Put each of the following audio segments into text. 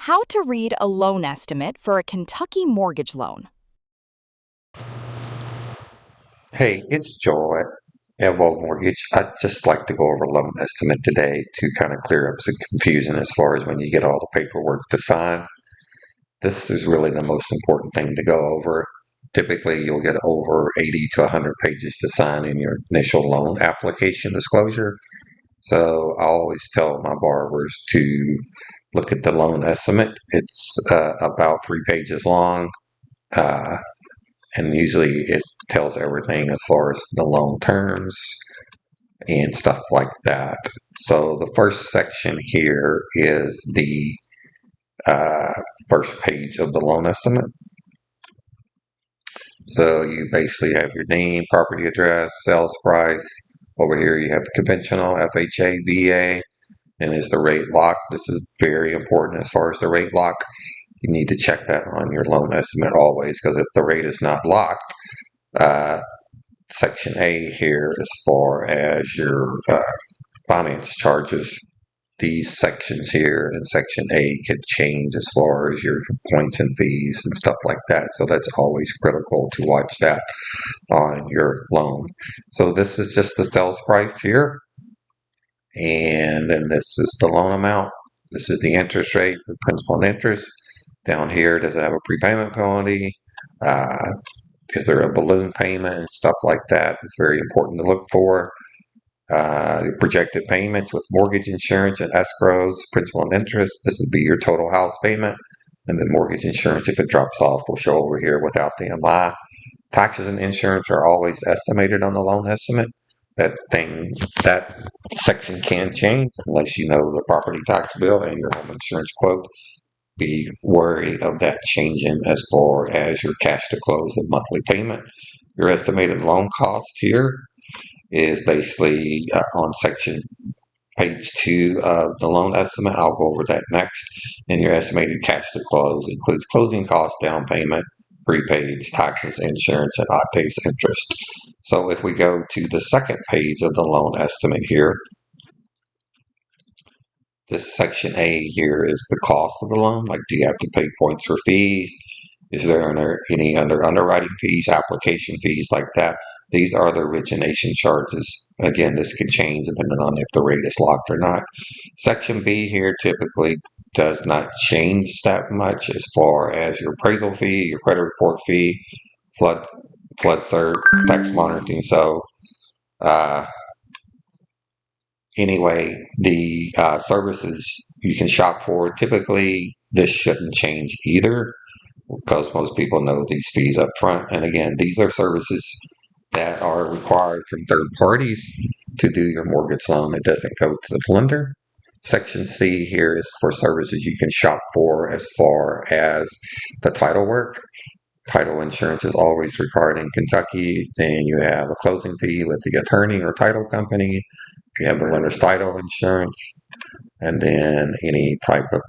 How to read a loan estimate for a Kentucky mortgage loan. Hey, it's Joel at Lobb Mortgage. I'd just like to go over a loan estimate today to kind of clear up some confusion as far as when you get all the paperwork to sign. This is really the most important thing to go over. Typically, you'll get over 80 to 100 pages to sign in your initial loan application disclosure. So I always tell my borrowers to look at the loan estimate. It's about 3 pages long. Uh, and usually it tells everything as far as the loan terms and stuff like that. So the first section here is the uh, first page of the loan estimate. So you basically have your name, property address, sales price. Over here you have conventional, FHA, VA, and is the rate locked? This is very important as far as the rate lock. You need to check that on your loan estimate always, because if the rate is not locked, uh, Section A here, as far as your finance charges, these sections here in Section A could change as far as your points and fees and stuff like that. So that's always critical to watch that on your loan. So this is just the sales price here. And then this is the loan amount. This is the interest rate, the principal and interest. Down here, does it have a prepayment penalty? Is there a balloon payment and stuff like that? It's very important to look for. Projected payments with mortgage insurance and escrows, principal and interest. This would be your total house payment. And then mortgage insurance, if it drops off, will show over here without the MI. Taxes and insurance are always estimated on the loan estimate. That section can change unless you know the property tax bill and your home insurance quote. Be wary of that changing as far as your cash to close and monthly payment. Your estimated loan cost here is basically on section page 2 of the loan estimate. I'll go over that next. And your estimated cash to close includes closing costs, down payment, prepaids, taxes, insurance, and odd days interest. So if we go to the second page of the loan estimate here, this section A here is the cost of the loan. Like, do you have to pay points or fees? Is there any underwriting fees, application fees like that? These are the origination charges. Again, this can change depending on if the rate is locked or not. Section B here typically does not change that much as far as your appraisal fee, your credit report fee, flood cert, tax monitoring. So anyway, the services you can shop for, typically this shouldn't change either, because most people know these fees up front. And again, these are services that are required from third parties to do your mortgage loan. It doesn't go to the lender. Section C here is for services you can shop for as far as the title work. Title insurance is always required in Kentucky. Then you have a closing fee with the attorney or title company. You have the lender's title insurance, and then any type of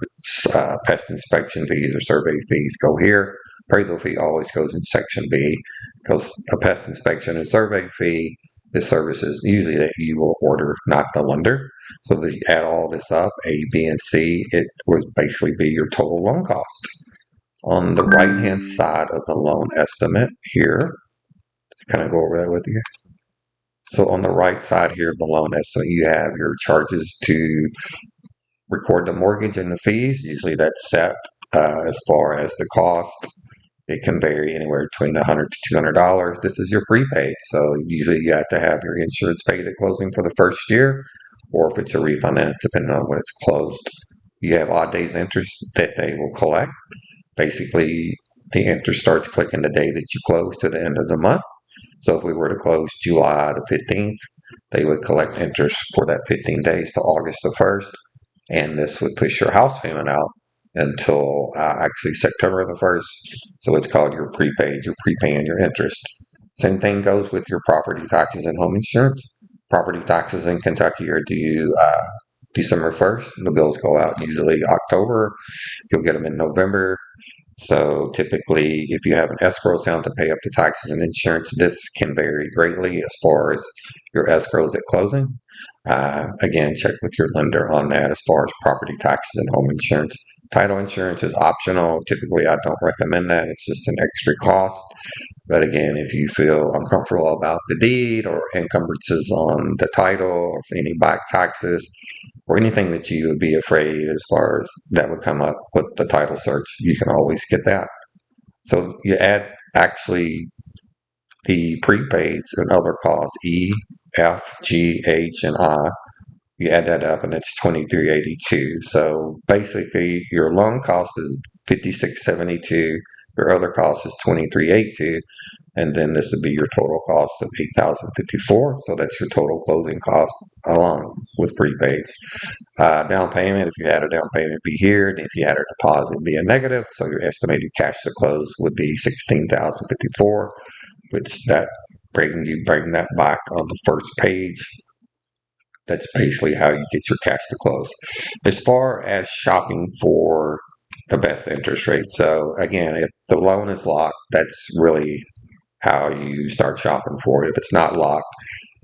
pest inspection fees or survey fees go here. Appraisal fee always goes in Section B, because a pest inspection and survey fee is services usually that you will order, not the lender. So that you add all this up, A, B, and C, it would basically be your total loan cost. On the right-hand side of the loan estimate here, let's kind of go over that with you. So on the right side here of the loan estimate, you have your charges to record the mortgage and the fees. Usually that's set as far as the cost. It can vary anywhere between $100 to $200. This is your prepaid. So usually you have to have your insurance paid at closing for the first year, or if it's a refinance, depending on when it's closed. You have odd days interest that they will collect. Basically, the interest starts clicking the day that you close to the end of the month. So if we were to close July the 15th, they would collect interest for that 15 days to August the 1st. And this would push your house payment out until actually September the 1st. So it's called your prepaid. You're prepaying your interest. Same thing goes with your property taxes and home insurance. Property taxes in Kentucky are due December 1st. The bills go out usually October. You'll get them in November. So typically, if you have an escrow account to pay up to taxes and insurance, this can vary greatly as far as your escrows at closing. Again, check with your lender on that as far as property taxes and home insurance. Title insurance is optional. Typically, I don't recommend that. It's just an extra cost. But again, if you feel uncomfortable about the deed or encumbrances on the title or any back taxes or anything that you would be afraid as far as that would come up with the title search, you can always get that. So you add actually the prepaids and other costs, E, F, G, H, and I. You add that up and it's 2382. So basically your loan cost is 5672. Your other cost is 2382. And then this would be your total cost of 8054. So that's your total closing cost along with prepaids. Down payment, if you had a down payment, be here. And if you had a deposit, be a negative. So your estimated cash to close would be 16,054, which that bring that back on the first page. That's basically how you get your cash to close. As far as shopping for the best interest rate, so again, if the loan is locked, that's really how you start shopping for it. If it's not locked,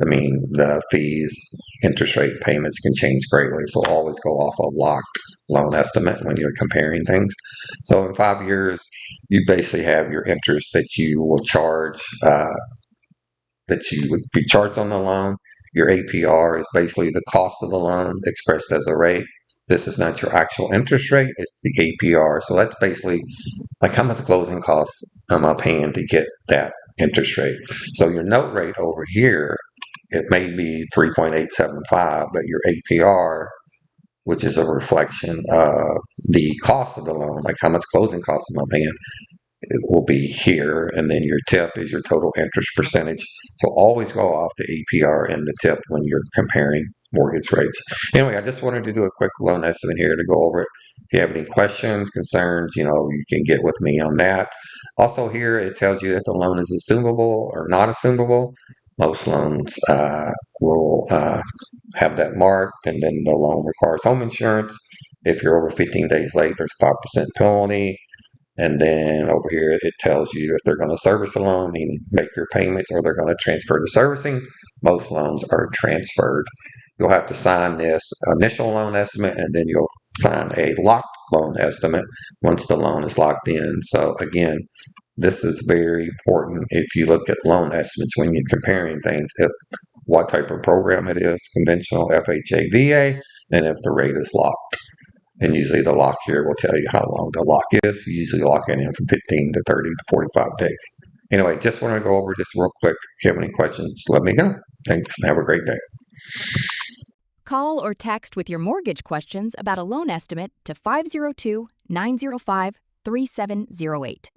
I mean, the fees, interest rate payments can change greatly. So always go off a locked loan estimate when you're comparing things. So in 5 years, you basically have your interest that you will charge, that you would be charged on the loan. Your APR is basically the cost of the loan expressed as a rate. This is not your actual interest rate, it's the APR. So that's basically like how much closing costs am I paying to get that interest rate. So your note rate over here, it may be 3.875, but your APR, which is a reflection of the cost of the loan, like how much closing costs am I paying, it will be here, and then your tip is your total interest percentage. So always go off the APR and the tip when you're comparing mortgage rates. Anyway, I just wanted to do a quick loan estimate here to go over it. If you have any questions, concerns, you can get with me on that. Also here, it tells you that the loan is assumable or not assumable. Most loans will have that marked, and then the loan requires home insurance. If you're over 15 days late, there's a 5% penalty. And then over here, it tells you if they're going to service a loan, meaning make your payments, or they're going to transfer to servicing. Most loans are transferred. You'll have to sign this initial loan estimate, and then you'll sign a locked loan estimate once the loan is locked in. So again, this is very important if you look at loan estimates when you're comparing things, if what type of program it is, conventional, FHA, VA, and if the rate is locked. And usually the lock here will tell you how long the lock is. You usually lock it in from 15 to 30 to 45 days. Anyway, just want to go over this real quick. If you have any questions, let me know. Thanks and have a great day. Call or text with your mortgage questions about a loan estimate to 502-905-3708.